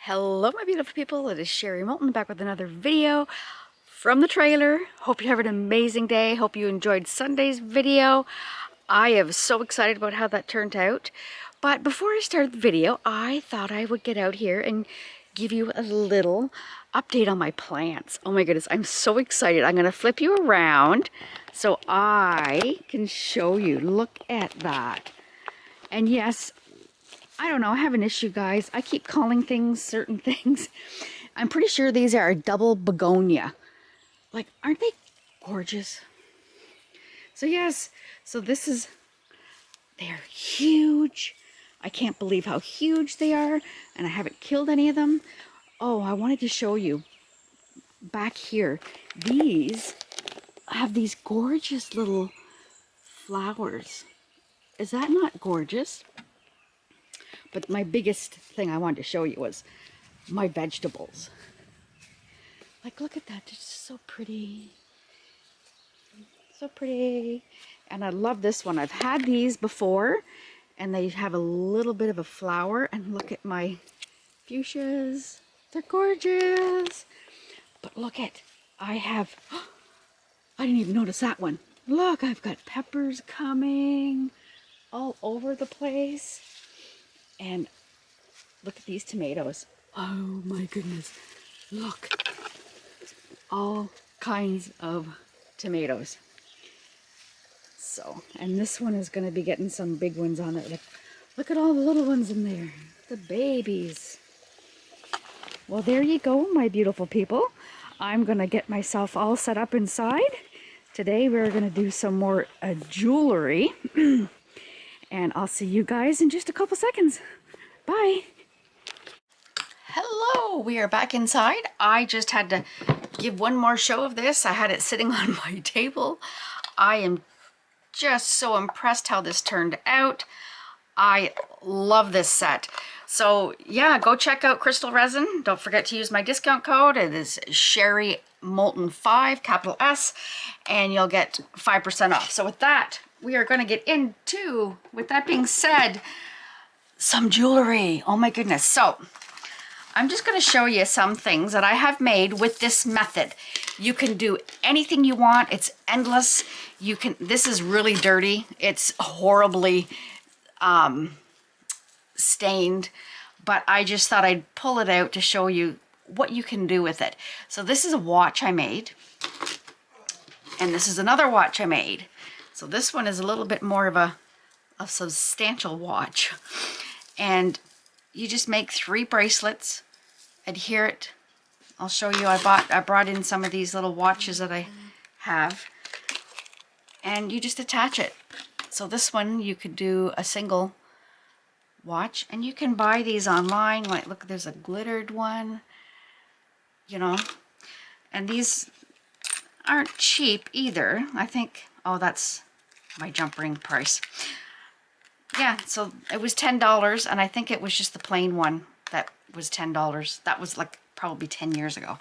Hello my beautiful people, it is Sherry Moulton back with another video from the trailer. Hope you have an amazing day. Hope you enjoyed Sunday's video. I am so excited about how that turned out. But before I start the video, I thought I would get out here and give you a little update on my plants. Oh my goodness, I'm so excited. I'm going to flip you around so I can show you. Look at that. And yes, I don't know, I have an issue, guys. I keep calling things certain things. I'm pretty sure these are a double begonia. Like, aren't they gorgeous? So yes, so this is, they're huge. I can't believe how huge they are, and I haven't killed any of them. Oh, I wanted to show you back here. These have these gorgeous little flowers. Is that not gorgeous? But my biggest thing I wanted to show you was my vegetables. Like, look at that, it's just so pretty. So pretty. And I love this one. I've had these before, and they have a little bit of a flower. And look at my fuchsias. They're gorgeous. But look at, I have, I didn't even notice that one. Look, I've got peppers coming all over the place. And look at these tomatoes. Oh my goodness. Look. All kinds of tomatoes. So, and this one is going to be getting some big ones on it. Look at all the little ones in there. The babies. Well, there you go, my beautiful people. I'm going to get myself all set up inside. Today we're going to do some more jewelry. And I'll see you guys in just a couple seconds. Bye. Hello, we are back inside. I just had to give one more show of this. I had it sitting on my table. I am just so impressed how this turned out. I love this set. So yeah, go check out Krystal Resin. Don't forget to use my discount code. It is Sherry Moulton 5, capital S, and you'll get 5% off. So with that, we are going to get into, with that being said, some jewelry. Oh my goodness. So I'm just going to show you some things that I have made with this method. You can do anything you want. It's endless. You can, this is really dirty. It's horribly stained, but I just thought I'd pull it out to show you what you can do with it. So this is a watch I made, and this is another watch I made. So this one is a little bit more of a substantial watch. And you just make 3 bracelets, adhere it. I'll show you, I brought in some of these little watches that I have, and you just attach it. So this one, you could do a single watch, and you can buy these online. Like, look, there's a glittered one, you know, and these aren't cheap either. I think, oh, that's my jump ring price. Yeah, so it was $10, and I think it was just the plain one that was $10. That was like probably 10 years ago.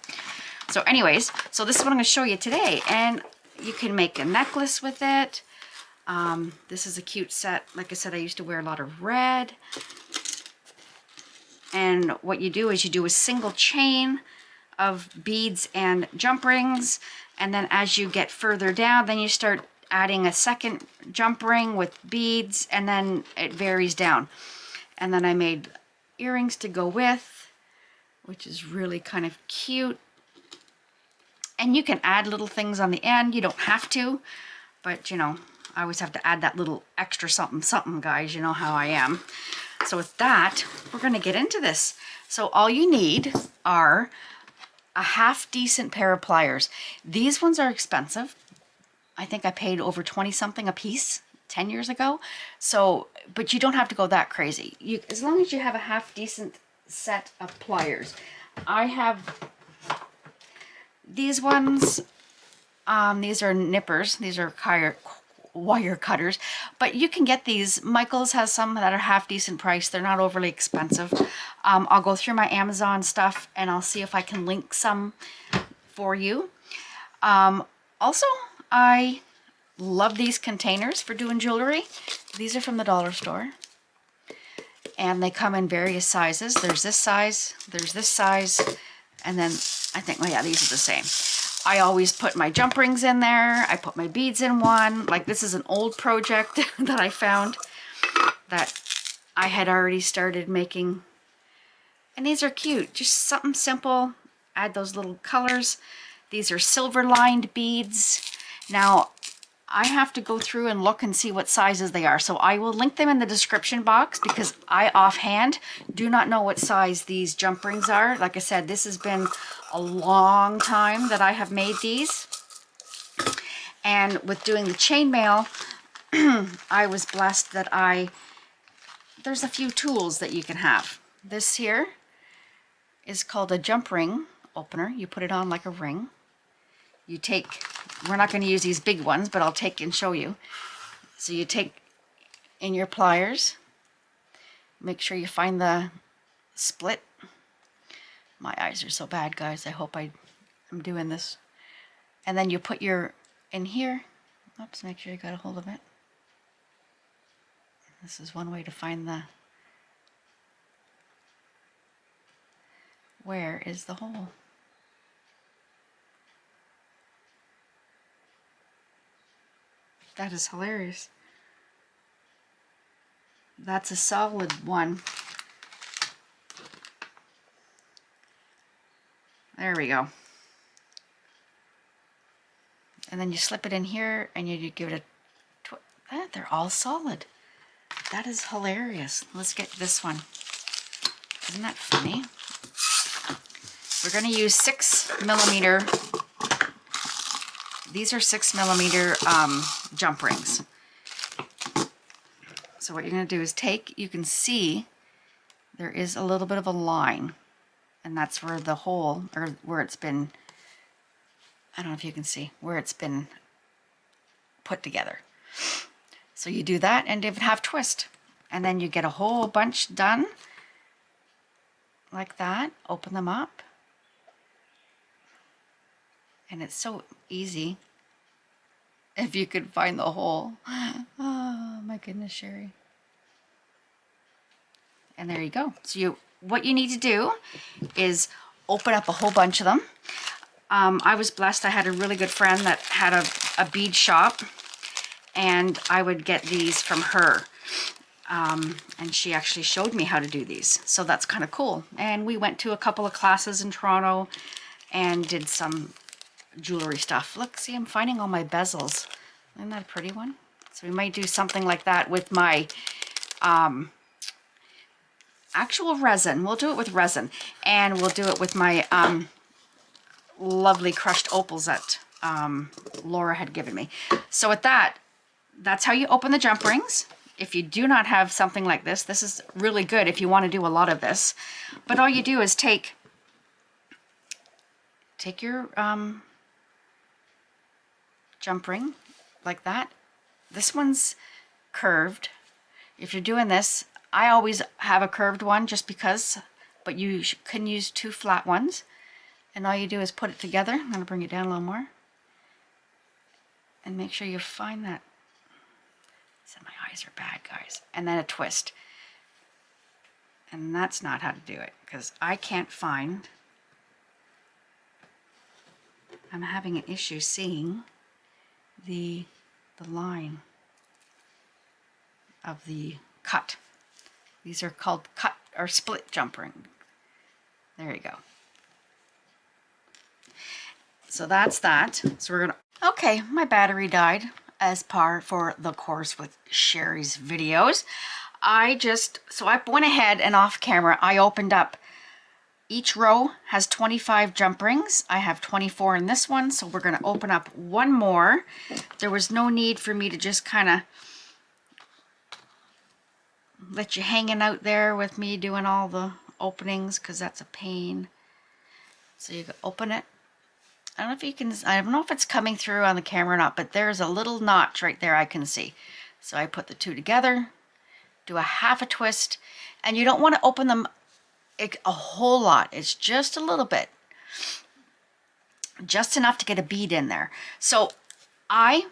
So anyways, so this is what I'm going to show you today, and you can make a necklace with it. This is a cute set. Like I said, I used to wear a lot of red. And what you do is you do a single chain of beads and jump rings, and then as you get further down, then you start adding a second jump ring with beads, and then it varies down. And then I made earrings to go with, which is really kind of cute. And you can add little things on the end. You don't have to, but you know, I always have to add that little extra something something, guys. You know how I am. So with that, we're going to get into this. So all you need are a half decent pair of pliers. These ones are expensive. I think I paid over 20 something a piece 10 years ago. So, but you don't have to go that crazy. As long as you have a half decent set of pliers. I have these ones. These are nippers. These are wire cutters, but you can get these. Michael's has some that are half decent price. They're not overly expensive. I'll go through my Amazon stuff and I'll see if I can link some for you. Also, I love these containers for doing jewelry. These are from the dollar store. and they come in various sizes. There's this size, there's this size, and then I think, well, yeah, these are the same. I always put my jump rings in there. I put my beads in one. Like, this is an old project that I found that I had already started making. And these are cute, just something simple. Add those little colors. These are silver lined beads. Now, I have to go through and look and see what sizes they are. So I will link them in the description box because I offhand do not know what size these jump rings are. Like I said, this has been a long time that I have made these. And with doing the chainmail, I was blessed that there's a few tools that you can have. This here is called a jump ring opener. You put it on like a ring. You take, we're not going to use these big ones, but I'll take and show you. So you take in your pliers, make sure you find the split. My eyes are so bad, guys. I hope I'm doing this. And then you put your in here. Oops, make sure you got a hold of it. This is one way to find the, where is the hole? That is hilarious. That's a solid one. There we go. And then you slip it in here and you give it a they're all solid. That is hilarious. Let's get this one. Isn't that funny? We're going to use 6mm. These are 6mm jump rings. So what you're going to do is take, you can see there is a little bit of a line, and that's where the hole, or where it's been, I don't know if you can see, where it's been put together. So you do that and have twist, and then you get a whole bunch done like that. Open them up. And it's so easy if you could find the hole. Oh my goodness, Sherry. And there you go. So what you need to do is open up a whole bunch of them. I was blessed. I had a really good friend that had a bead shop, and I would get these from her. And she actually showed me how to do these. So that's kind of cool. And we went to a couple of classes in Toronto and did some jewelry stuff. Look, see, I'm finding all my bezels. Isn't that a pretty one? So we might do something like that with my actual resin. We'll do it with resin, and we'll do it with my lovely crushed opals that Laura had given me. So with that, that's how you open the jump rings. If you do not have something like this, this is really good if you want to do a lot of this. But all you do is take your jump ring like that. This one's curved. If you're doing this, I always have a curved one just because, but you can use 2 flat ones. And all you do is put it together. I'm going to bring it down a little more. And make sure you find that. So my eyes are bad, guys. And then a twist. And that's not how to do it, because I can't find. I'm having an issue seeing the line of the cut. These are called cut or split jump ring. There you go. So that's that. So we're gonna, okay, my battery died as par for the course with Sherry's videos. So I went ahead and off camera, I opened up, each row has 25 jump rings. I have 24 in this one, so we're gonna open up one more. There was no need for me to just kind of let you hanging out there with me doing all the openings, because that's a pain. So you can open it. I don't know if you can, I don't know if it's coming through on the camera or not, but there's a little notch right there I can see. So I put the 2 together, do a half a twist, and you don't want to open them a whole lot. It's just a little bit. Just enough to get a bead in there. So I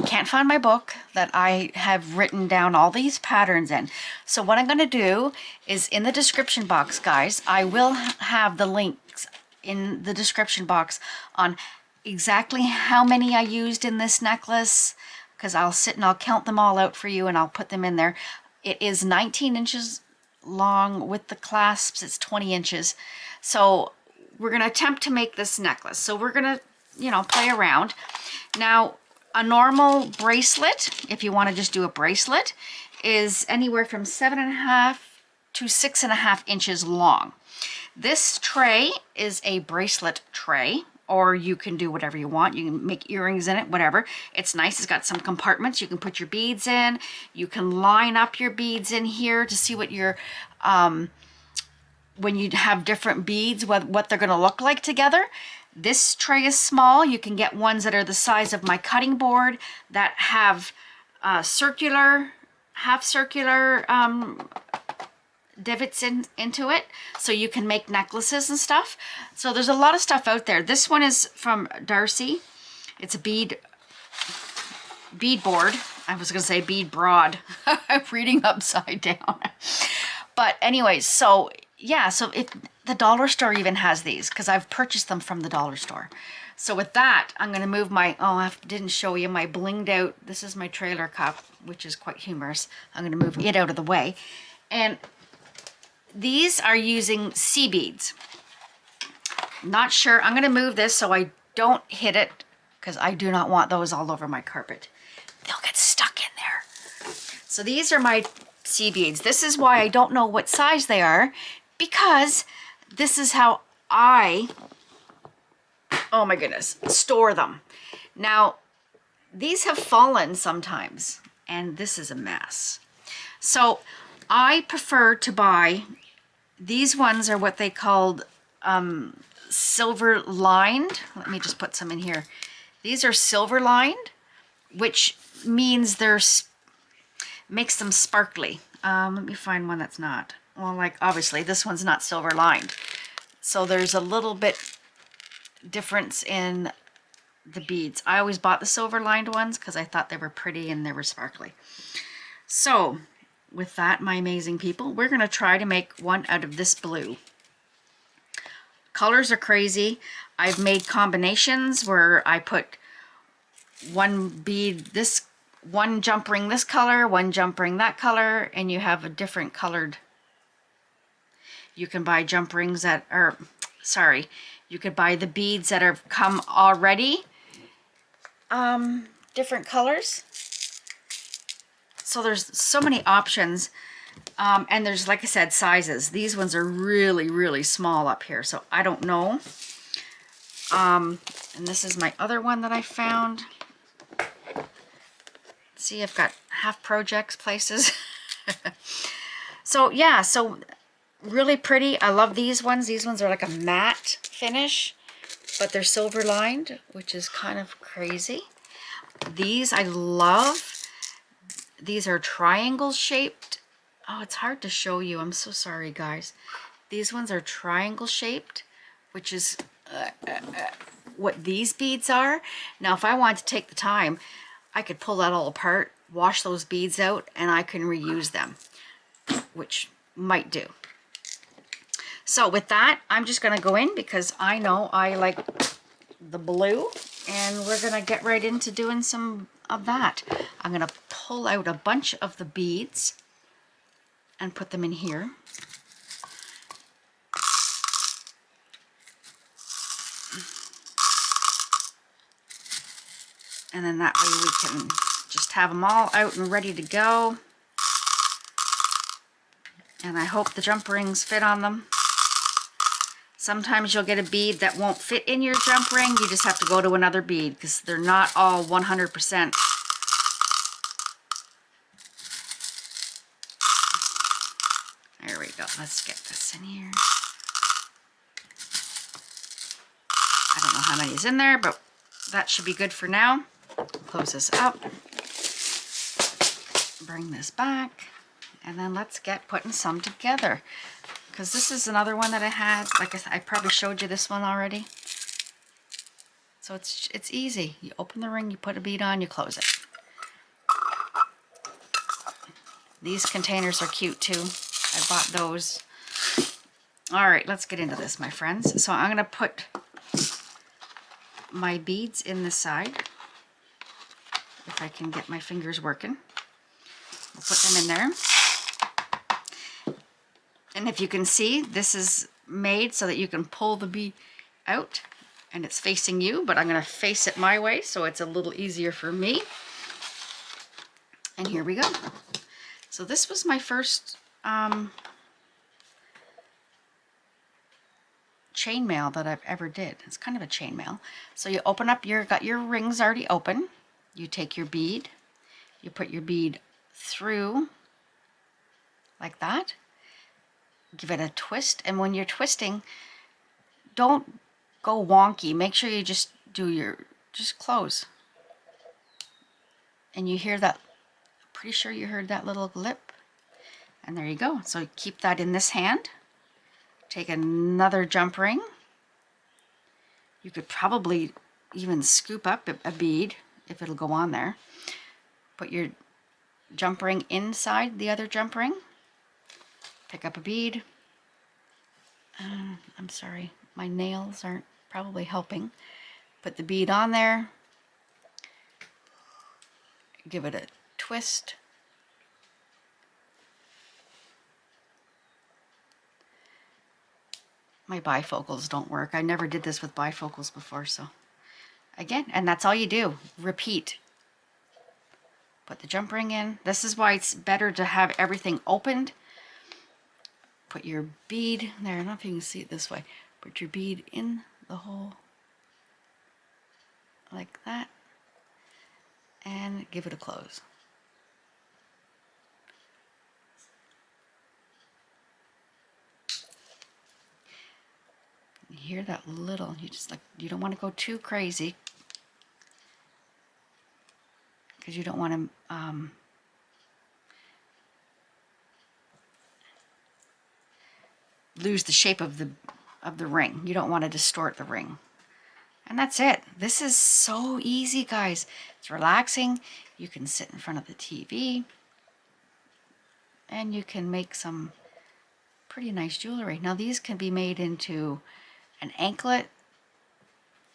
can't find my book that I have written down all these patterns in. So what I'm going to do is in the description box, guys, I will have the links in the description box on exactly how many I used in this necklace, because I'll sit and I'll count them all out for you and I'll put them in there. It is 19 inches long with the clasps. It's 20 inches. So we're going to attempt to make this necklace. So we're going to, you know, play around. Now, a normal bracelet, if you want to just do a bracelet, is anywhere from 7.5 to 6.5 inches long. This tray is a bracelet tray, or you can do whatever you want. You can make earrings in it, whatever. It's nice. It's got some compartments. You can put your beads in. You can line up your beads in here to see what your, when you have different beads, what they're going to look like together. This tray is small. You can get ones that are the size of my cutting board that have circular, half circular divots into it, so you can make necklaces and stuff. So there's a lot of stuff out there. This one is from Darcy. It's a bead board. I was gonna say bead broad. I'm reading upside down. But anyways, so yeah, so if the dollar store even has these, because I've purchased them from the dollar store. So with that, I'm gonna move my, oh, I didn't show you my blinged out, this is my trailer cup, which is quite humorous. I'm gonna move it out of the way. And these are using sea beads. Not sure. I'm going to move this so I don't hit it, because I do not want those all over my carpet. They'll get stuck in there. So these are my sea beads. This is why I don't know what size they are, because this is how I, oh my goodness, store them. Now, these have fallen sometimes, and this is a mess. So I prefer to buy, these ones are what they called silver lined. Let me just put some in here. These are silver lined, which means makes them sparkly. Let me find one that's not. Well, like obviously this one's not silver lined. So there's a little bit difference in the beads. I always bought the silver lined ones because I thought they were pretty and they were sparkly. So with that, my amazing people, we're going to try to make one out of this blue. Colors are crazy. I've made combinations where I put one bead, one jump ring this color, one jump ring that color, and you have a different colored. You can buy jump rings that are, sorry, you could buy the beads that are come already different colors. So there's so many options, and there's, like I said, sizes. These ones are really, really small up here, so I don't know. And this is my other one that I found. See, I've got half projects places. So yeah, so really pretty. I love these ones. These ones are like a matte finish, but they're silver lined, which is kind of crazy. These I love. These are triangle shaped. Oh, it's hard to show you. I'm so sorry, guys. These ones are triangle shaped, which is what these beads are. Now, if I wanted to take the time, I could pull that all apart, wash those beads out, and I can reuse them, which might do. So with that, I'm just going to go in because I know I like the blue, and we're going to get right into doing some of that. I'm going to pull out a bunch of the beads and put them in here. And then that way we can just have them all out and ready to go. And I hope the jump rings fit on them. Sometimes you'll get a bead that won't fit in your jump ring. You just have to go to another bead because they're not all 100%. There we go. Let's get this in here. I don't know how many is in there, but that should be good for now. Close this up. Bring this back. And then let's get putting some together. Because this is another one that I had. Like I said, I probably showed you this one already. So it's easy. You open the ring, you put a bead on, you close it. These containers are cute too. I bought those. All right, let's get into this, my friends. So I'm going to put my beads in the side, if I can get my fingers working. I'll put them in there. And if you can see, this is made so that you can pull the bead out and it's facing you, but I'm going to face it my way so it's a little easier for me. And here we go. So this was my first chainmail that I've ever did. It's kind of a chainmail. So you open up got your rings already open. You take your bead, you put your bead through like that. Give it a twist, and when you're twisting, don't go wonky. Make sure you just just close. And you hear that, pretty sure you heard that little lip. And there you go. So keep that in this hand. Take another jump ring. You could probably even scoop up a bead if it'll go on there. Put your jump ring inside the other jump ring. Pick up a bead. I'm sorry, my nails aren't probably helping. Put the bead on there. Give it a twist. My bifocals don't work. I never did this with bifocals before, so again, and that's all you do. Repeat. Put the jump ring in. This is why it's better to have everything opened. Put your bead there. I don't know if you can see it this way. Put your bead in the hole like that and give it a close. You hear that little, you don't want to go too crazy because you don't want to lose the shape of the ring. You don't want to distort the ring. And that's it. This is so easy, guys. It's relaxing. You can sit in front of the TV and you can make some pretty nice jewelry. Now these can be made into an anklet.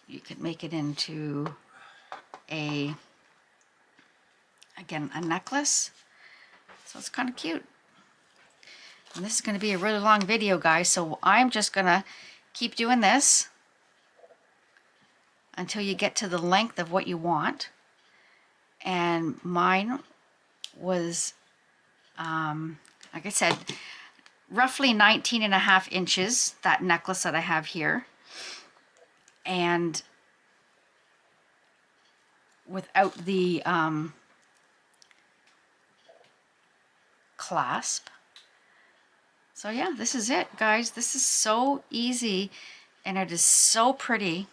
You could make it into again, a necklace. So it's kind of cute. And this is going to be a really long video, guys, so I'm just going to keep doing this until you get to the length of what you want. And mine was, like I said, roughly 19.5 inches, that necklace that I have here. And without the clasp. So yeah, this is it, guys. This is so easy and it is so pretty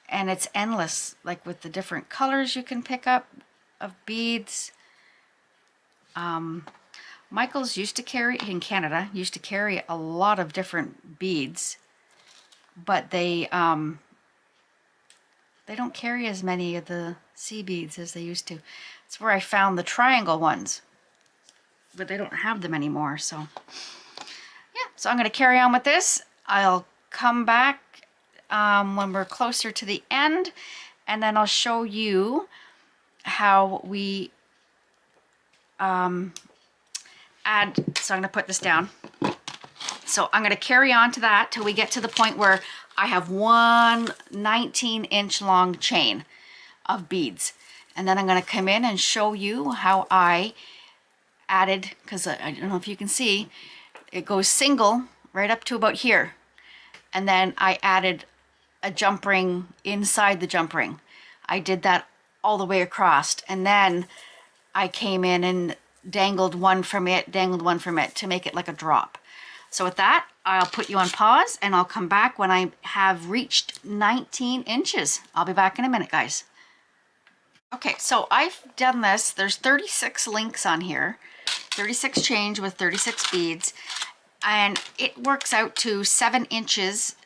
and it's endless, like with the different colors you can pick up of beads. Michael's used to carry, in Canada, used to carry a lot of different beads, but they don't carry as many of the sea beads as they used to. It's where I found the triangle ones, but they don't have them anymore, so yeah, so I'm going to carry on with this. I'll come back when we're closer to the end, and then I'll show you how we add. So I'm going to put this down. So I'm going to carry on to that till we get to the point where I have one 19-inch long chain of beads. And then I'm going to come in and show you how I added, because I don't know if you can see, it goes single right up to about here. And then I added a jump ring inside the jump ring. I did that all the way across. And then I came in and dangled one from it to make it like a drop. So with that, I'll put you on pause and I'll come back when I have reached 19 inches. I'll be back in a minute, guys. Okay, so I've done this. There's 36 links on here, 36 change with 36 beads, and it works out to 7 inches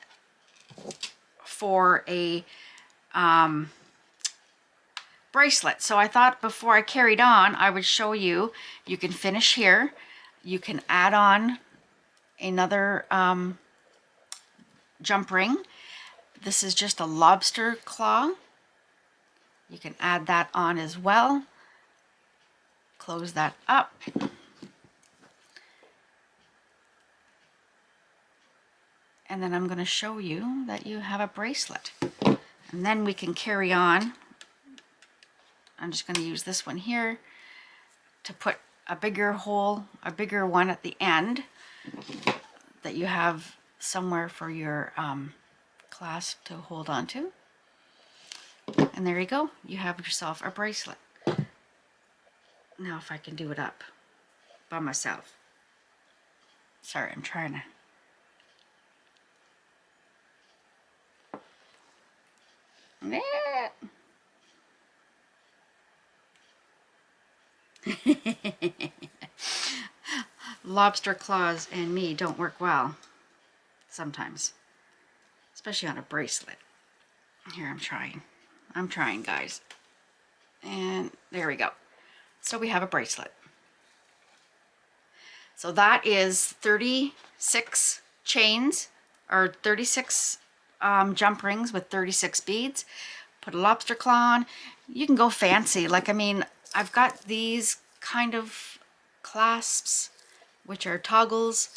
for a bracelet. So I thought before I carried on, I would show you. You can finish here. You can add on another jump ring. This is just a lobster claw. You can add that on as well. Close that up. And then I'm going to show you that you have a bracelet. And then we can carry on. I'm just going to use this one here to put a bigger hole, a bigger one at the end that you have somewhere for your clasp to hold on to. And there you go. You have yourself a bracelet. Now if I can do it up by myself. Sorry, I'm trying to. Lobster claws and me don't work well sometimes, especially on a bracelet. Here, I'm trying, guys. And there we go. So we have a bracelet. So that is 36 chains, or 36 jump rings with 36 beads. Put a lobster claw on. You can go fancy. Like, I mean, I've got these kind of clasps, which are toggles.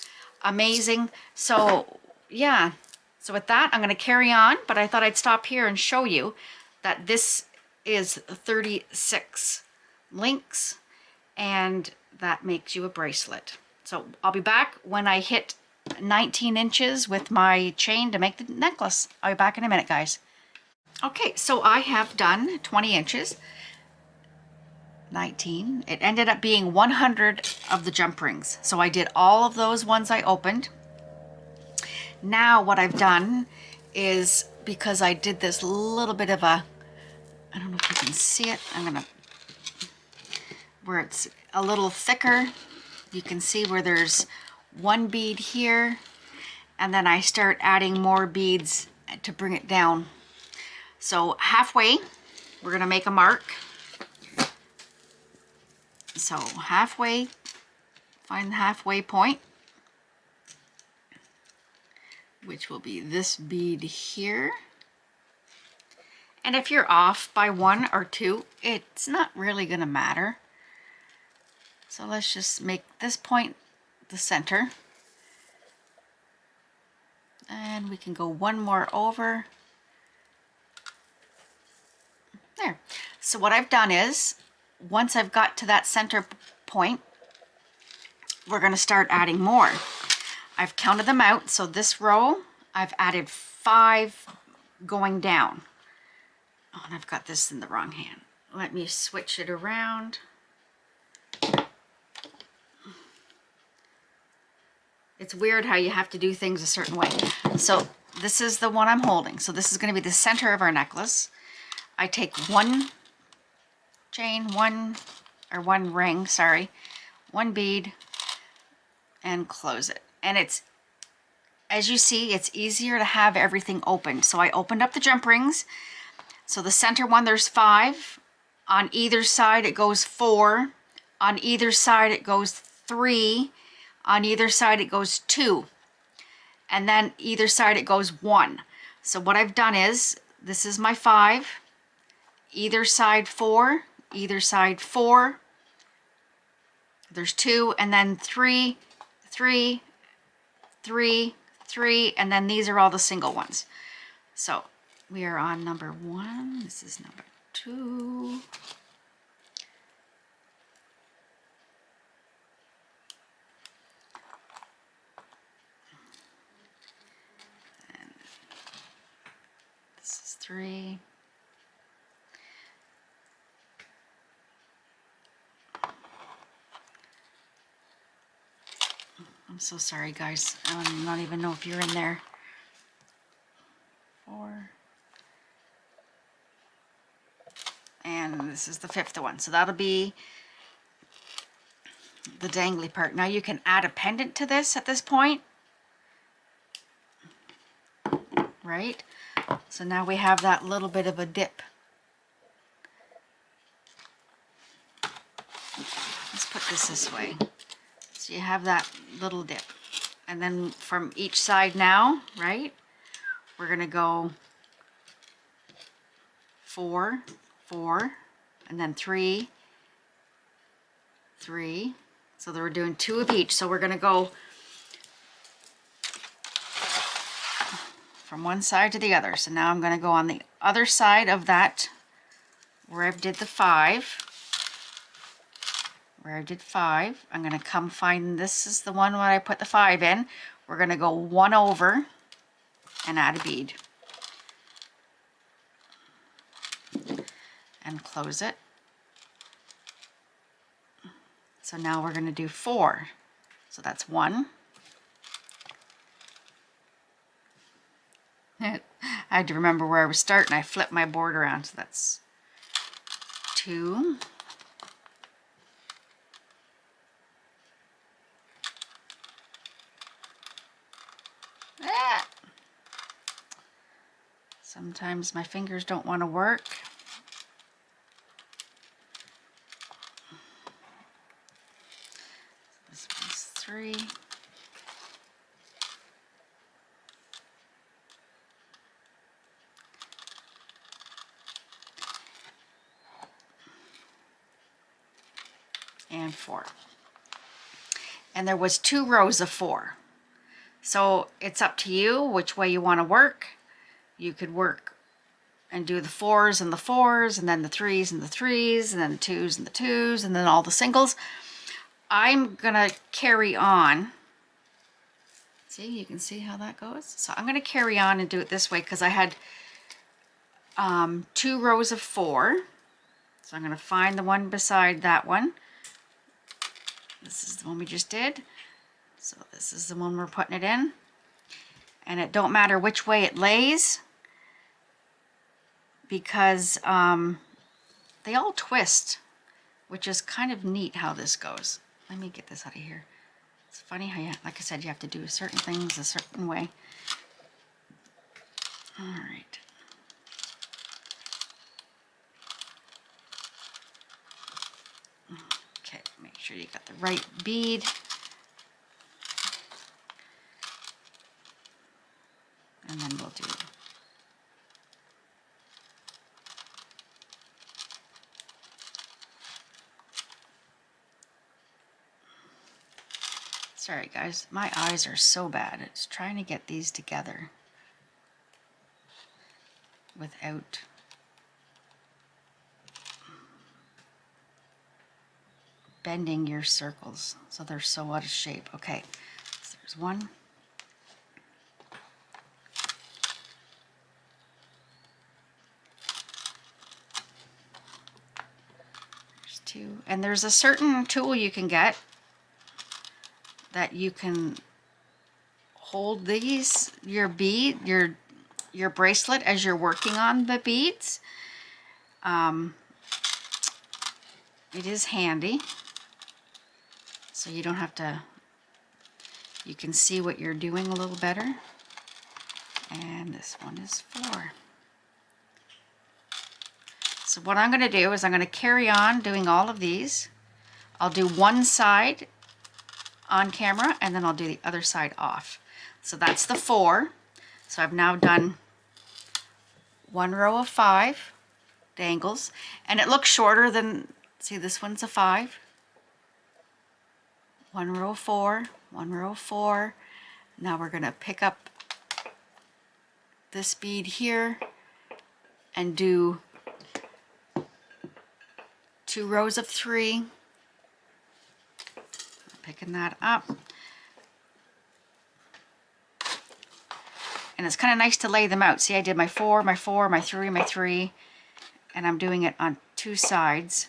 Amazing. So yeah. So with that, I'm going to carry on, but I thought I'd stop here and show you that this is 36 links, and that makes you a bracelet. So I'll be back when I hit 19 inches with my chain to make the necklace. I'll be back in a minute, guys. Okay, so I have done 20 inches, 19. It ended up being 100 of the jump rings. So I did all of those ones I opened. Now what I've done is, because I did this little bit of a, I don't know if you can see it, I'm gonna, where it's a little thicker, you can see where there's one bead here, and then I start adding more beads to bring it down. So halfway, we're gonna make a mark. So halfway, find the halfway point, which will be this bead here. And if you're off by 1 or 2, it's not really gonna matter. So let's just make this point the center. And we can go one more over. There. So what I've done is, once I've got to that center point, we're going to start adding more. I've counted them out. So this row, I've added 5 going down. Oh, and I've got this in the wrong hand. Let me switch it around. It's weird how you have to do things a certain way. So this is the one I'm holding. So this is going to be the center of our necklace. I take one chain, one ring, sorry, one bead, and close it. And it's, as you see, it's easier to have everything open. So I opened up the jump rings. So the center one, there's 5. On either side, it goes 4. On either side, it goes 3. On either side, it goes 2. And then either side, it goes 1. So what I've done is, this is my 5. Either side 4, either side 4, there's 2, and then 3, 3, 3, 3, and then these are all the single ones. So we are on number 1, this is number 2. And this is 3. I'm so sorry, guys. I don't even know if you're in there. 4. And this is the 5th one. So that'll be the dangly part. Now you can add a pendant to this at this point. Right? So now we have that little bit of a dip. this way. So you have that little dip. And then from each side now, right, we're going to go 4, 4, and then 3, 3. So we're doing 2 of each. So we're going to go from one side to the other. So now I'm going to go on the other side of that where I did the 5. Where I did 5, I'm going to come find, this is the one where I put the 5 in. We're going to go 1 over and add a bead. And close it. So now we're going to do 4. So that's 1. I had to remember where I was starting. I flipped my board around. So that's 2. Ah. Sometimes my fingers don't want to work. This one's 3. And 4. And there was 2 rows of 4. So it's up to you which way you want to work. You could work and do the 4s and the 4s, and then the 3s and the 3s, and then the 2s and the 2s, and then all the singles. I'm gonna carry on. See, you can see how that goes. So I'm gonna carry on and do it this way because I had 2 rows of 4. So I'm gonna find the one beside that one. This is the one we just did. So this is the one we're putting it in. And it don't matter which way it lays because they all twist, which is kind of neat how this goes. Let me get this out of here. It's funny how, like I said, you have to do certain things a certain way. All right. Okay, make sure you got the right bead. And then we'll do sorry guys, my eyes are so bad. It's trying to get these together without bending your circles. So they're so out of shape. Okay, so there's 1. There's 2. And there's a certain tool you can get that you can hold these, your bead, your bracelet as you're working on the beads. It is handy, so you don't have to, you can see what you're doing a little better. And this one is 4. So what I'm going to do is I'm going to carry on doing all of these. I'll do one side on camera and then I'll do the other side off. So that's the 4. So I've now done 1 row of 5 dangles, and it looks shorter than, see, this one's a 5. 1 row of 4, 1 row of 4. Now we're going to pick up this bead here and do 2 rows of 3. Picking that up. And it's kind of nice to lay them out. See, I did my 4, my 4, my 3, my 3, and I'm doing it on 2 sides.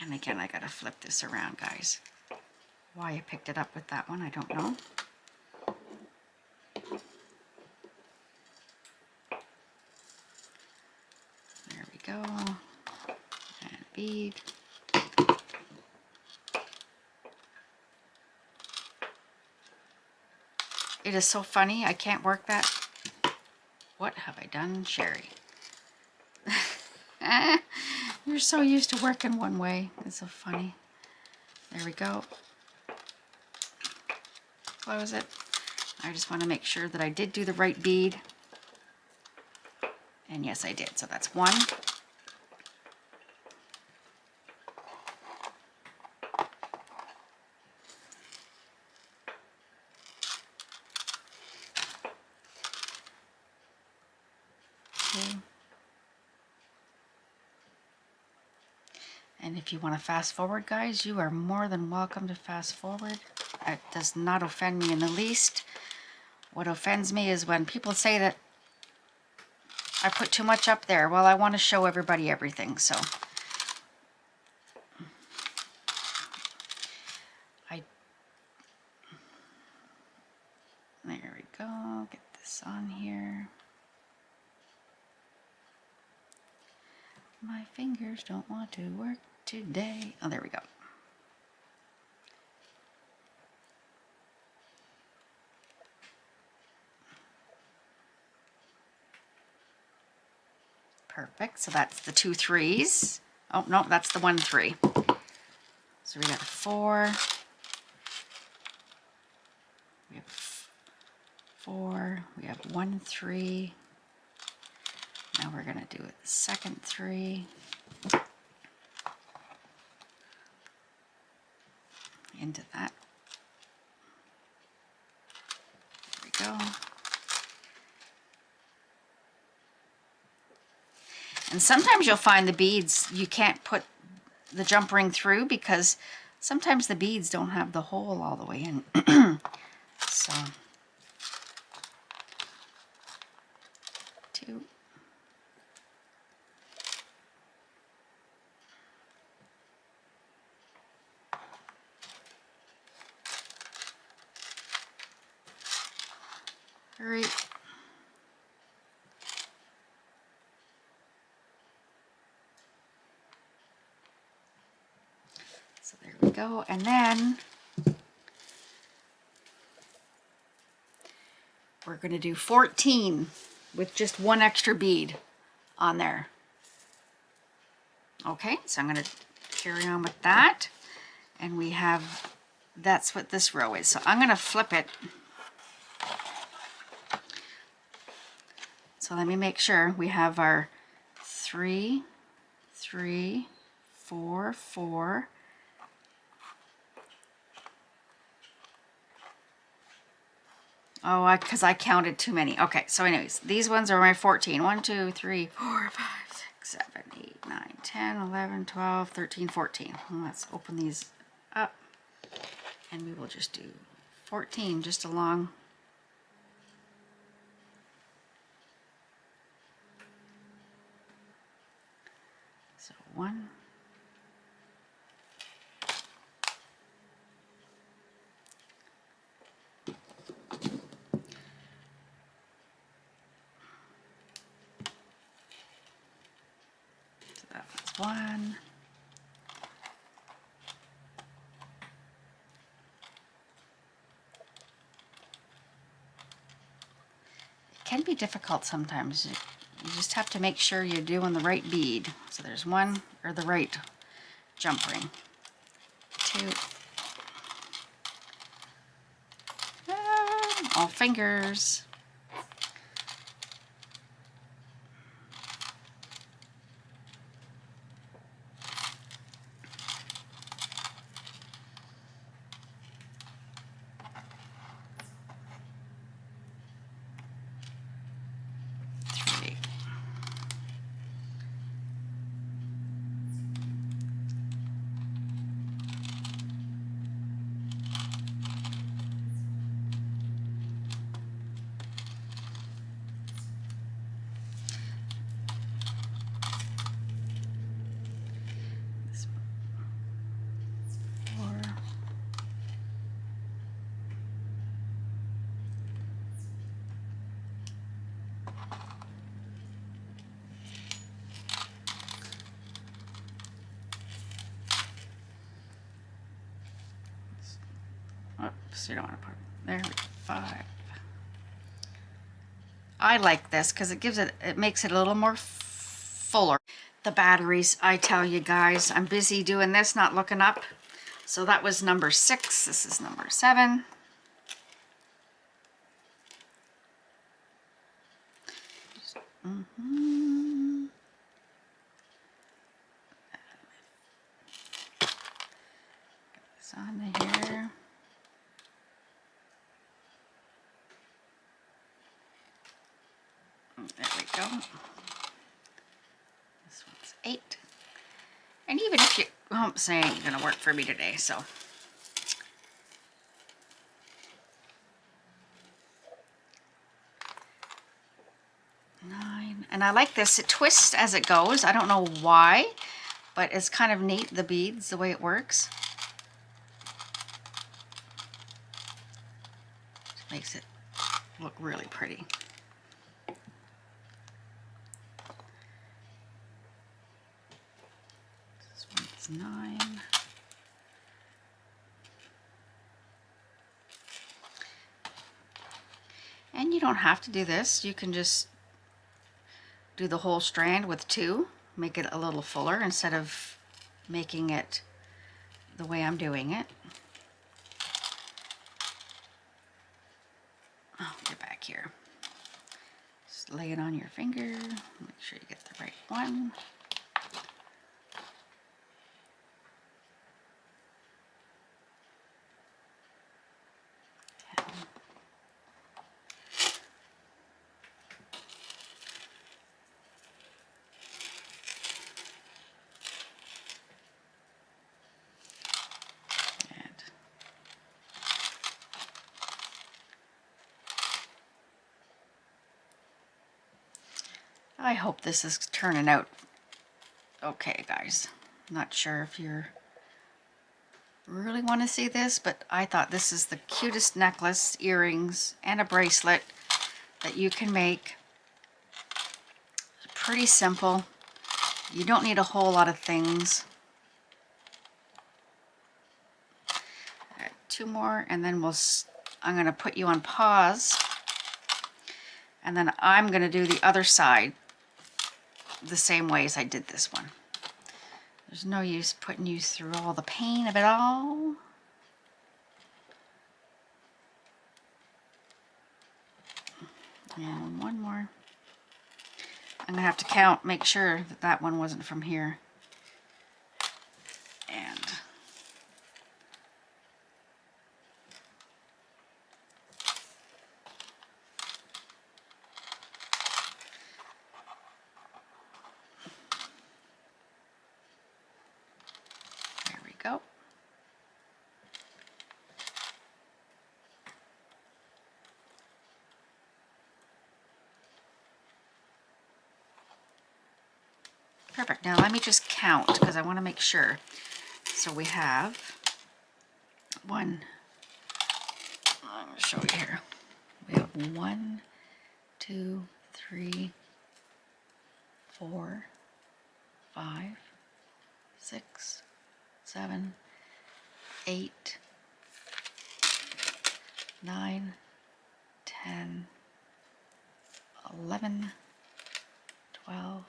And again, I gotta flip this around, guys. Why I picked it up with that one, I don't know. There we go. And bead. It is so funny, I can't work that. What have I done, Sherry? You're so used to working one way. It's so funny. There we go. Close it. I just want to make sure that I did do the right bead. And yes, I did. So that's one. Two. And if you want to fast forward, guys, you are more than welcome to fast forward. It does not offend me in the least. What offends me is when people say that I put too much up there. Well, I want to show everybody everything, so there we go. Get this on here. My fingers don't want to work today. Oh, there we go. Perfect. So that's the 2 3s. Oh, no, that's the 1 3. So we got a 4. We have 4. We have 1 3. Now we're going to do a second 3. Into that. There we go. And sometimes you'll find the beads, you can't put the jump ring through because sometimes the beads don't have the hole all the way in. So, 2. Three. So there we go. And then we're going to do 14 with just 1 extra bead on there. Okay, so I'm going to carry on with that. And we have, that's what this row is. So I'm going to flip it. So let me make sure we have our 3, 3, 4, 4. Oh, because I counted too many. Okay, so anyways, these ones are my 14. 1, 2, 3, 4, 5, 6, 7, 8, 9, 10, 11, 12, 13, 14. Let's open these up. And we will just do 14 just along. So 1. So that was 1. It can be difficult sometimes. You just have to make sure you're doing the right bead. So there's 1, or the right jump ring. 2. All fingers. 3. This one. 4. Oops, you don't want to put it there. 5. I like this because it gives it, it makes it a little more fuller. The batteries, I tell you guys, I'm busy doing this, not looking up. So that was number 6. This is number 7. It's on here. There we go. This one's 8. And even if you, humps ain't gonna work for me today, so. 9. And I like this, it twists as it goes. I don't know why, but it's kind of neat, the beads, the way it works. It makes it look really pretty. This one's 9. And you don't have to do this. You can just do the whole strand with 2. Make it a little fuller instead of making it the way I'm doing it. Oh, get back here. Just lay it on your finger. Make sure you get the right one. I hope this is turning out okay, guys. Not sure if you're really want to see this, but I thought this is the cutest necklace, earrings, and a bracelet that you can make. Pretty simple. You don't need a whole lot of things. 2 more, and then I'm going to put you on pause, and then I'm going to do the other side the same way as I did this one. There's no use putting you through all the pain of it all. And 1 more. I'm going to have to count, make sure that that one wasn't from here. And there we go. Perfect. Now let me just count because I want to make sure. So we have 1. I'm going to show you here. We have 1, 2, 3, 4, 5, 6, 7, 8, 9, 10, 11, 12,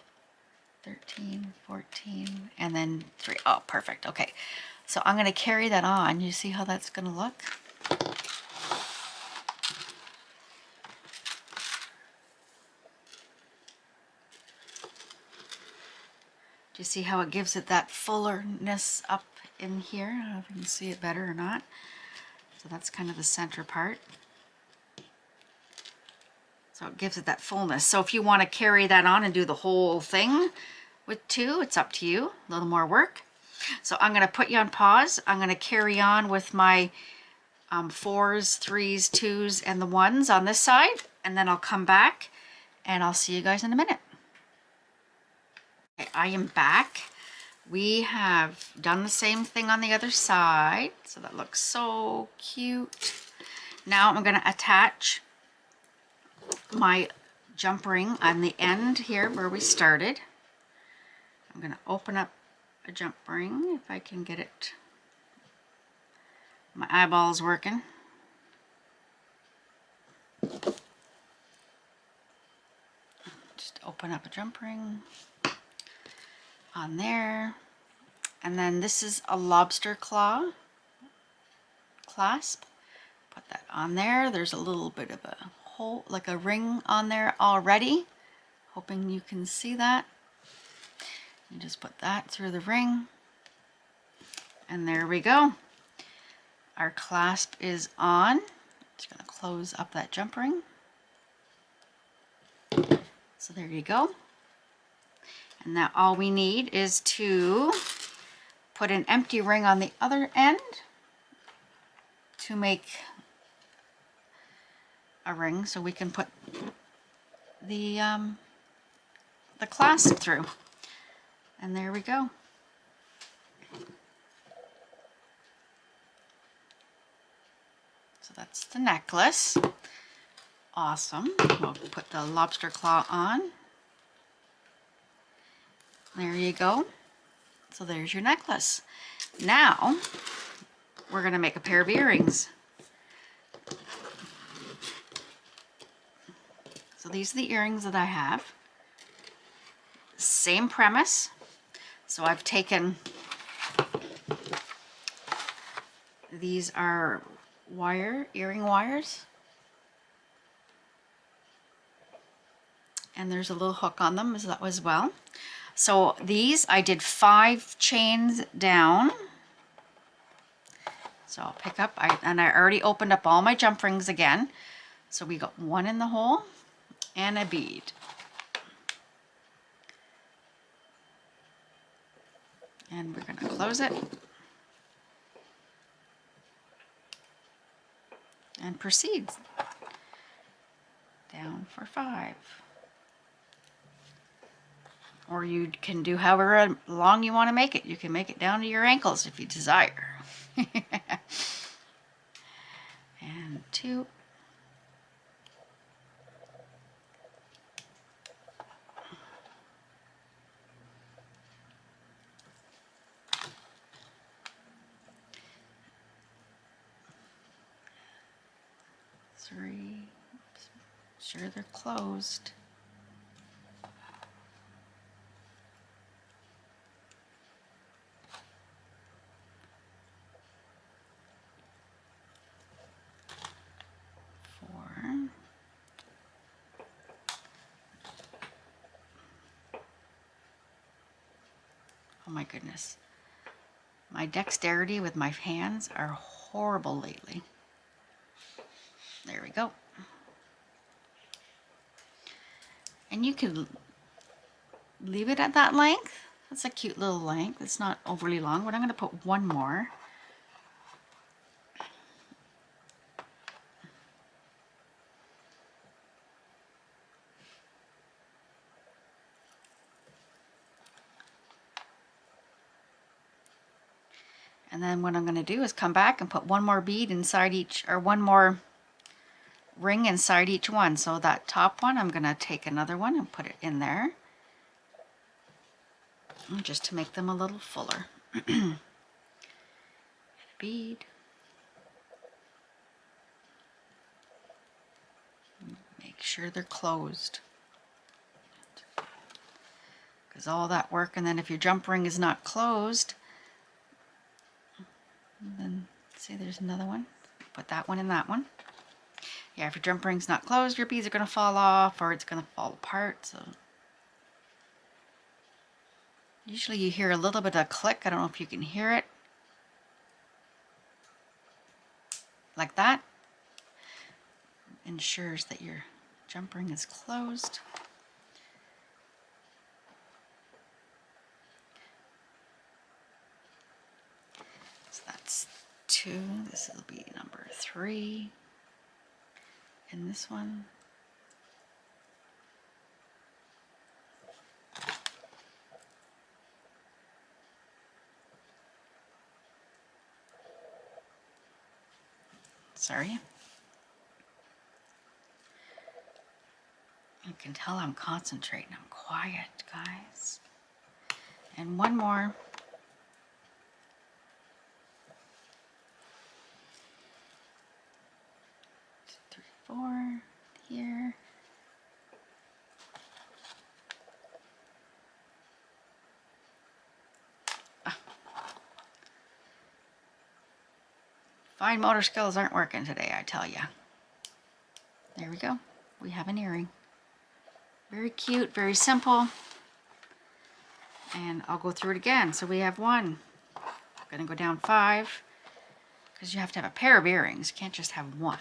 13, 14, and then 3. Oh, perfect. Okay. So I'm going to carry that on. You see how that's going to look? Do you see how it gives it that fullerness up in here? I don't know if you can see it better or not. So that's kind of the center part. So it gives it that fullness. So if you want to carry that on and do the whole thing with 2, it's up to you. A little more work. So I'm going to put you on pause. I'm going to carry on with my 4s, 3s, 2s, and the 1s on this side. And then I'll come back and I'll see you guys in a minute. Okay, I am back. We have done the same thing on the other side. So that looks so cute. Now I'm going to attach my jump ring on the end here where we started. I'm going to open up a jump ring if I can get it. My eyeball's working. Just open up a jump ring on there. And then this is a lobster claw. clasp. Put that on there. There's a little bit of a hole, like a ring on there already. Hoping you can see that. You just put that through the ring. And there we go. Our clasp is on. Just going to close up that jump ring. So there you go. And now all we need is to put an empty ring on the other end to make a ring so we can put the clasp through. And there we go. So that's the necklace. Awesome. We'll put the lobster claw on. There you go. So there's your necklace. Now we're going to make a pair of earrings. So these are the earrings that I have. Same premise. So I've taken, these are earring wires. And there's a little hook on them as well. So these, I did 5 chains down. So I'll pick up, and I already opened up all my jump rings again. So we got 1 in the hole and a bead. And we're going to close it. And proceed. Down for 5. Or you can do however long you want to make it. You can make it down to your ankles if you desire. And 2. Three. Sure they're closed. 4. Oh my goodness. My dexterity with my hands are horrible lately. There we go. And you could leave it at that length. That's a cute little length. It's not overly long, but I'm going to put 1 more. And then what I'm going to do is come back and put 1 more bead inside each, or 1 more ring inside each one. So that top one, I'm going to take another one and put it in there. Just to make them a little fuller. And a bead. Make sure they're closed. Because all that work, and then if your jump ring is not closed, then see there's another one. Put that one in that one. Yeah, if your jump ring's not closed, your beads are going to fall off or it's going to fall apart. So usually you hear a little bit of click. I don't know if you can hear it. Like that. Ensures that your jump ring is closed. So that's 2. This will be number 3. And this one. Sorry. You can tell I'm concentrating. I'm quiet, guys. And 1 more. 2, 3, 4 here. Fine motor skills aren't working today, I tell ya. There we go. We have an earring. Very cute, very simple. And I'll go through it again. So we have 1. I'm gonna go down 5 because you have to have a pair of earrings. You can't just have 1.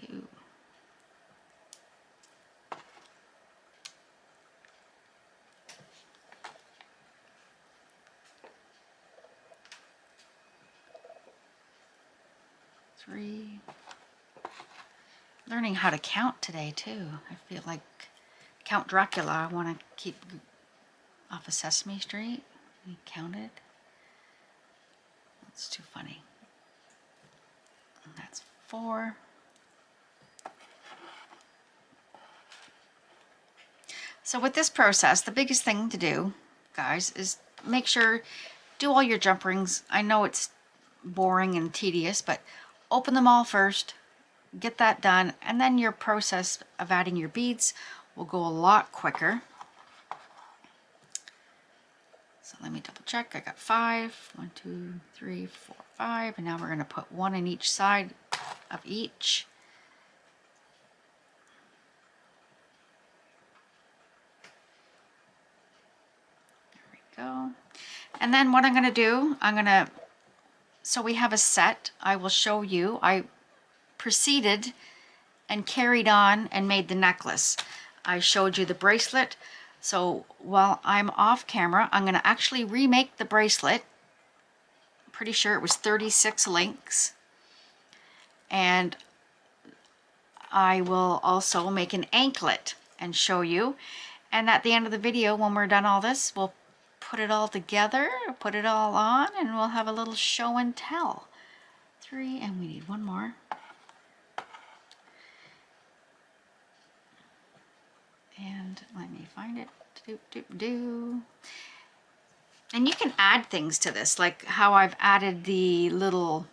2. 3. Learning how to count today too. I feel like Count Dracula. I want to keep off of Sesame Street. We counted. That's too funny. And that's 4. So with this process, the biggest thing to do, guys, is make sure, do all your jump rings. I know it's boring and tedious, but open them all first, get that done, and then your process of adding your beads will go a lot quicker. So let me double check. I got 5. 1, 2, 3, 4, 5. And now we're going to put 1 in each side of each. There we go. And then what I'm going to do, so we have a set. I will show you. I proceeded and carried on and made the necklace. I showed you the bracelet. So while I'm off camera, I'm going to actually remake the bracelet. I'm pretty sure it was 36 links. And I will also make an anklet and show you. And at the end of the video, when we're done all this, we'll put it all together, put it all on, and we'll have a little show and tell. 3, and we need 1 more. And let me find it. And you can add things to this, like how I've added the little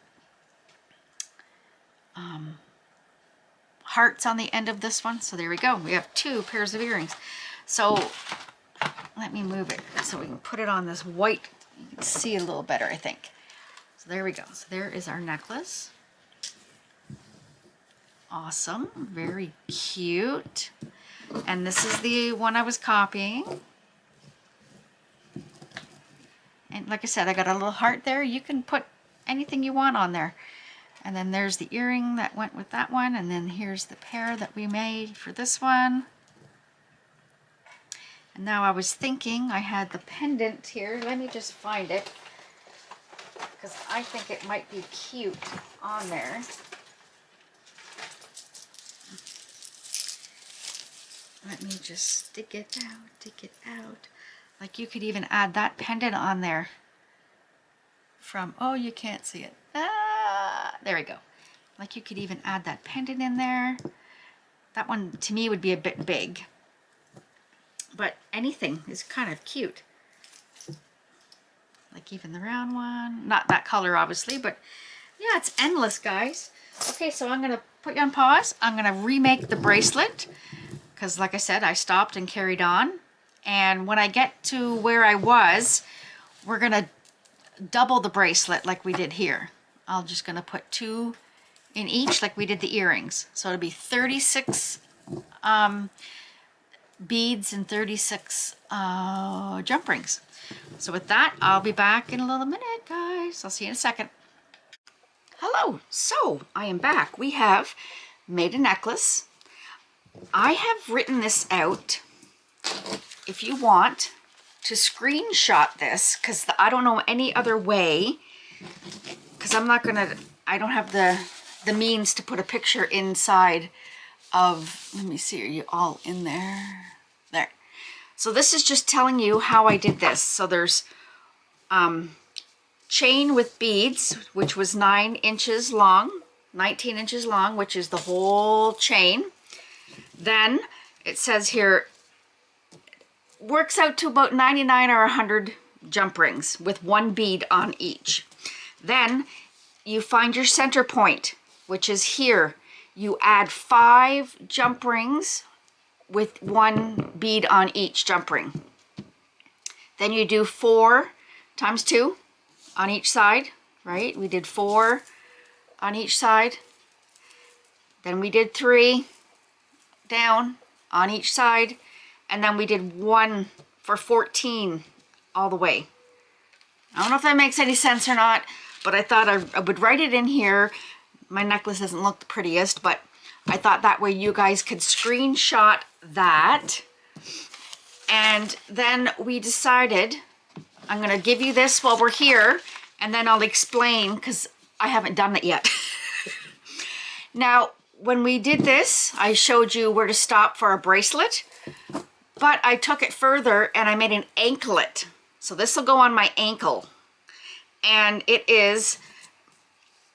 hearts on the end of this one. So there we go. We have 2 pairs of earrings. So let me move it so we can put it on this white. You can see a little better, I think. So there we go. So there is our necklace. Awesome. Very cute. And this is the one I was copying. And like I said, I got a little heart there. You can put anything you want on there. And then there's the earring that went with that one. And then here's the pair that we made for this one. And now I was thinking I had the pendant here. Let me just find it, because I think it might be cute on there. Let me just stick it out. Like you could even add that pendant on there from, oh, you can't see it. Ah, there we go. Like you could even add that pendant in there. That one to me would be a bit big, but anything is kind of cute. Like even the round one, not that color obviously, but yeah, it's endless, guys. Okay, so I'm gonna put you on pause. I'm gonna remake the bracelet, because like I said, I stopped and carried on. And when I get to where I was, we're gonna double the bracelet like we did here. I'm just gonna put 2 in each like we did the earrings. So it'll be 36 beads and 36 jump rings. So with that, I'll be back in a little minute, guys. I'll see you in a second. Hello, so I am back. We have made a necklace. I have written this out. If you want to screenshot this, because I don't know any other way, because I don't have the means to put a picture inside of, let me see, are you all in there? There. So this is just telling you how I did this. So there's chain with beads, which was 9 inches long, 19 inches long, which is the whole chain. Then it says here, works out to about 99 or 100 jump rings with 1 bead on each. Then you find your center point, which is here. You add 5 jump rings with 1 bead on each jump ring. Then you do 4 times 2 on each side, right? We did 4 on each side. Then we did 3 down on each side. And then we did 1 for 14 all the way. I don't know if that makes any sense or not, but I thought I would write it in here. My necklace doesn't look the prettiest, but I thought that way you guys could screenshot that. And then we decided, I'm gonna give you this while we're here, and then I'll explain, because I haven't done it yet. Now, when we did this, I showed you where to stop for a bracelet, but I took it further and I made an anklet. So this will go on my ankle, and it is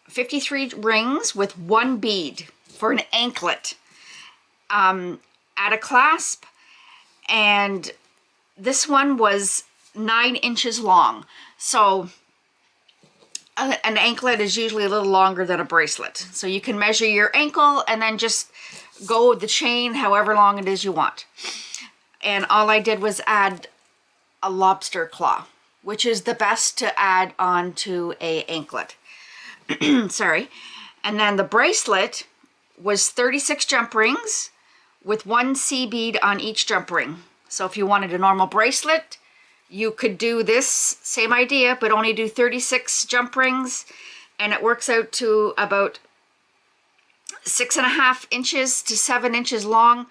53 rings with 1 bead for an anklet. Add a clasp, and this one was 9 inches long. So an anklet is usually a little longer than a bracelet. So you can measure your ankle and then just go with the chain however long it is you want. And all I did was add a lobster claw, which is the best to add on to a anklet. Sorry. And then the bracelet was 36 jump rings with 1 C bead on each jump ring. So if you wanted a normal bracelet, you could do this same idea, but only do 36 jump rings, and it works out to about 6.5 inches to 7 inches long,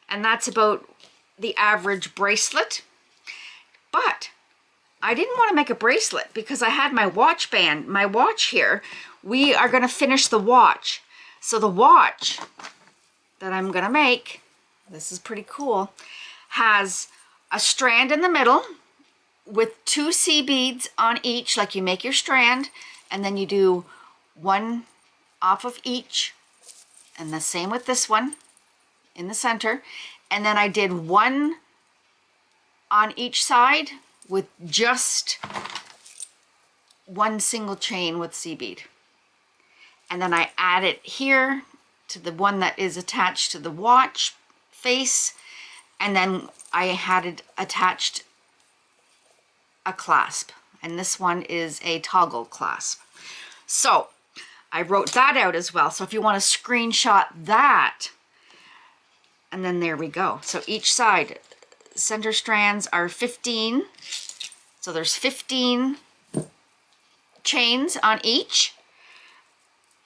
and that's about the average bracelet. But I didn't want to make a bracelet because I had my watch band, my watch here. We are going to finish the watch. So the watch that I'm going to make, this is pretty cool, has a strand in the middle with 2 C beads on each, like you make your strand, and then you do 1 off of each, and the same with this one in the center. And then I did 1 on each side with just 1 single chain with C bead. And then I add it here to the one that is attached to the watch face, and then I had it attached a clasp, and this one is a toggle clasp. So I wrote that out as well. So if you want to screenshot that, and then there we go. So each side, center strands are 15. So there's 15 chains on each.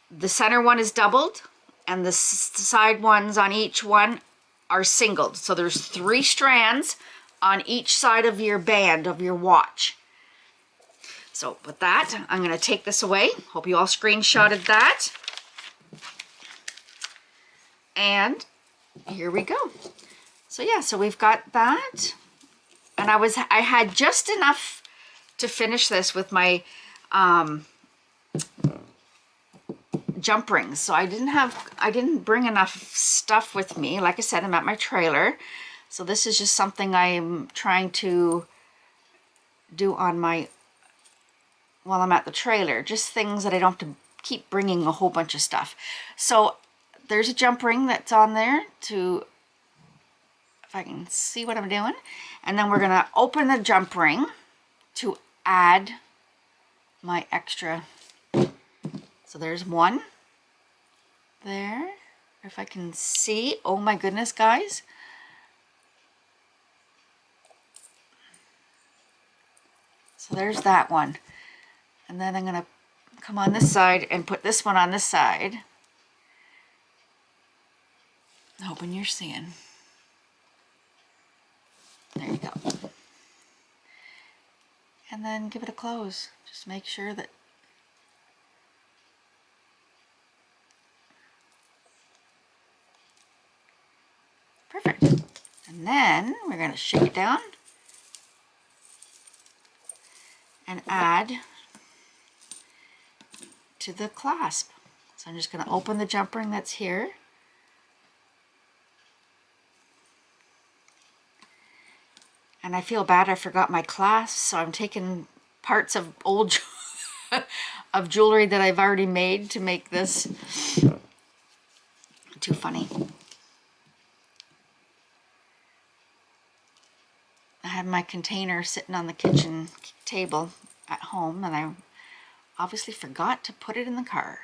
The center one is doubled, and the side ones on each one are singled. So there's 3 strands on each side of your band of your watch. So with that, I'm going to take this away. Hope you all screenshotted that. And here we go. So yeah, so we've got that. And I had just enough to finish this with my jump rings. So I didn't bring enough stuff with me. Like I said, I'm at my trailer. So this is just something I'm trying to do on my, while I'm at the trailer. Just things that I don't have to keep bringing a whole bunch of stuff. So there's a jump ring that's on there to, if I can see what I'm doing. And then we're gonna open the jump ring to add my extra. So there's 1 there, if I can see. Oh my goodness, guys. So there's that one. And then I'm gonna come on this side and put this one on this side. Hoping you're seeing. There you go. And then give it a close. Just make sure that perfect. And then we're going to shake it down and add to the clasp. So I'm just going to open the jump ring that's here. And I feel bad I forgot my clasp, so I'm taking parts of old of jewelry that I've already made to make this. Too funny. I had my container sitting on the kitchen table at home, and I obviously forgot to put it in the car.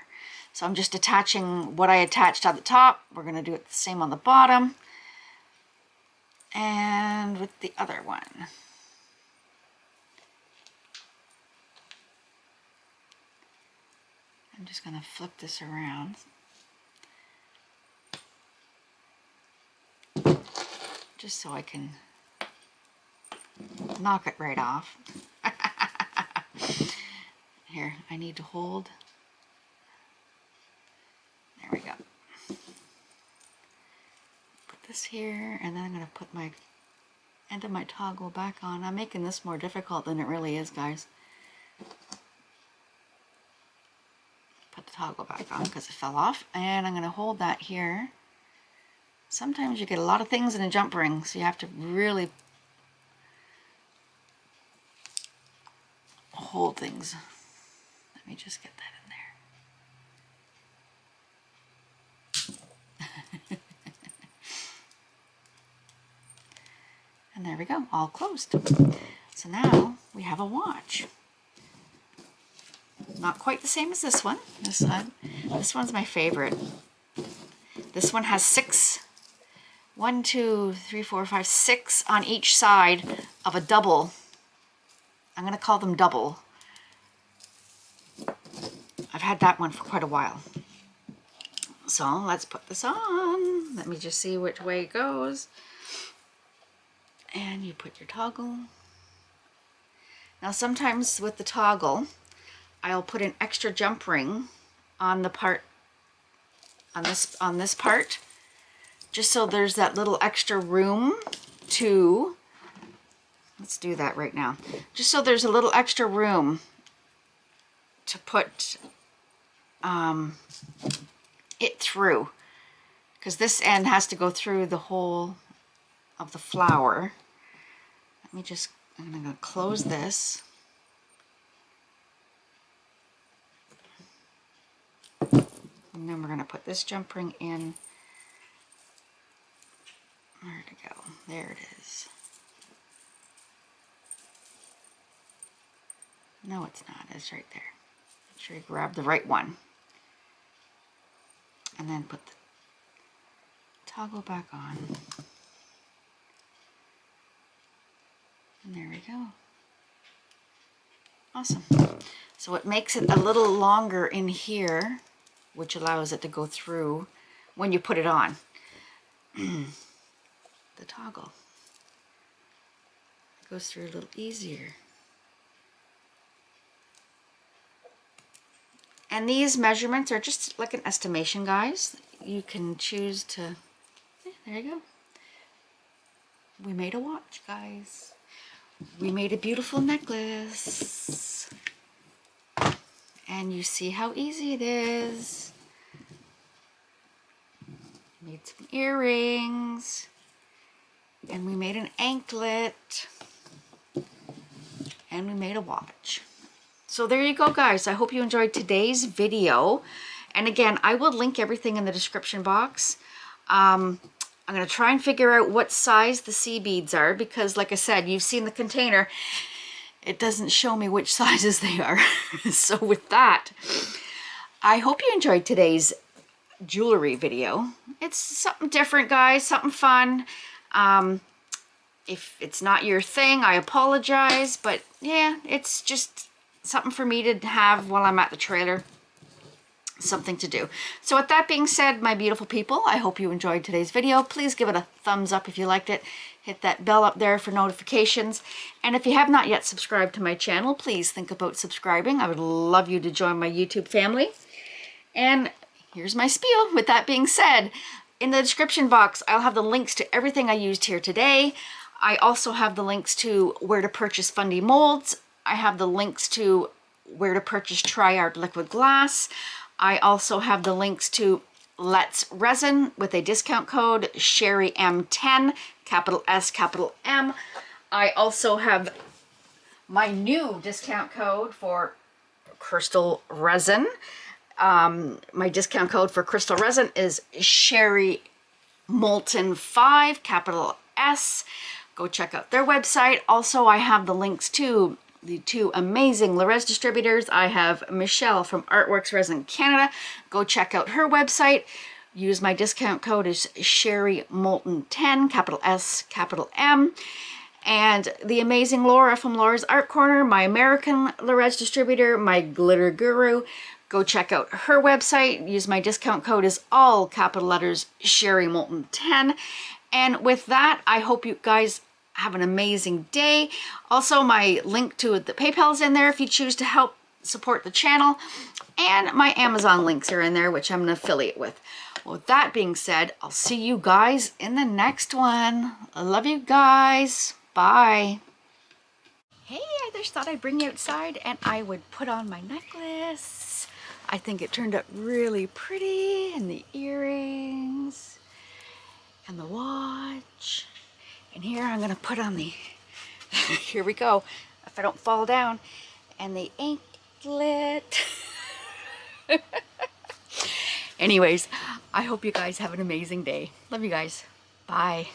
So I'm just attaching what I attached at the top. We're going to do it the same on the bottom. And with the other one. I'm just going to flip this around. Just so I can knock it right off. Here, I need to hold. There we go. Put this here, and then I'm going to put my end of my toggle back on. I'm making this more difficult than it really is, guys. Put the toggle back on because it fell off, and I'm going to hold that here. Sometimes you get a lot of things in a jump ring, so you have to really hold things. Let me just get that in there. And there we go, all closed. So now we have a watch. Not quite the same as this one. This one's my favorite. This one has 6 on each side of a double. I'm going to call them double. I've had that one for quite a while. So let's put this on. Let me just see which way it goes. And you put your toggle. Now sometimes with the toggle, I'll put an extra jump ring on the part, on this part, just so there's that little extra room to, let's do that right now, just so there's a little extra room to put it through, because this end has to go through the whole of the flower. Let me just, I'm going to close this. And then we're going to put this jump ring in. Where'd it go? There it is. No, it's not. It's right there. Make sure you grab the right one. And then put the toggle back on. And there we go. Awesome. So it makes it a little longer in here, which allows it to go through when you put it on. The toggle. It goes through a little easier. And these measurements are just like an estimation, guys. You can choose to, there you go. We made a watch, guys. We made a beautiful necklace. And you see how easy it is. Made some earrings. And we made an anklet. And we made a watch. So there you go, guys. I hope you enjoyed today's video. And again, I will link everything in the description box. I'm going to try and figure out what size the sea beads are, because like I said, you've seen the container. It doesn't show me which sizes they are. So with that, I hope you enjoyed today's jewelry video. It's something different, guys, something fun. If it's not your thing, I apologize, but yeah, it's just something for me to have while I'm at the trailer. Something to do. So with that being said, my beautiful people, I hope you enjoyed today's video. Please give it a thumbs up if you liked it. Hit that bell up there for notifications. And if you have not yet subscribed to my channel, please think about subscribing. I would love you to join my YouTube family. And here's my spiel. With that being said, in the description box, I'll have the links to everything I used here today. I also have the links to where to purchase Fundy molds. I have the links to where to purchase TriArt liquid glass. I also have the links to Let's Resin with a discount code SherryM10, capital S, capital M. I also have my new discount code for Krystal Resin. My discount code for Krystal Resin is Sherry Moulton 5, capital S. Go check out their website. Also, I have the links to the two amazing Rez distributors. I have Michelle from Artworks Resin Canada. Go check out her website. Use my discount code is Sherry Moulton 10, capital S, capital M. And the amazing Laura from Laura's Art Corner, my American Rez distributor, my glitter guru. Go check out her website. Use my discount code is all capital letters Sherry Moulton 10. And with that, I hope you guys have an amazing day. Also, my link to the PayPal is in there if you choose to help support the channel. And my Amazon links are in there, which I'm an affiliate with. Well, with that being said, I'll see you guys in the next one. I love you guys. Bye. Hey, I just thought I'd bring you outside and I would put on my necklace. I think it turned out really pretty, and the earrings and the watch. And here I'm gonna put on the, here we go, if I don't fall down, and the anklet. Anyways, I hope you guys have an amazing day. Love you guys. Bye.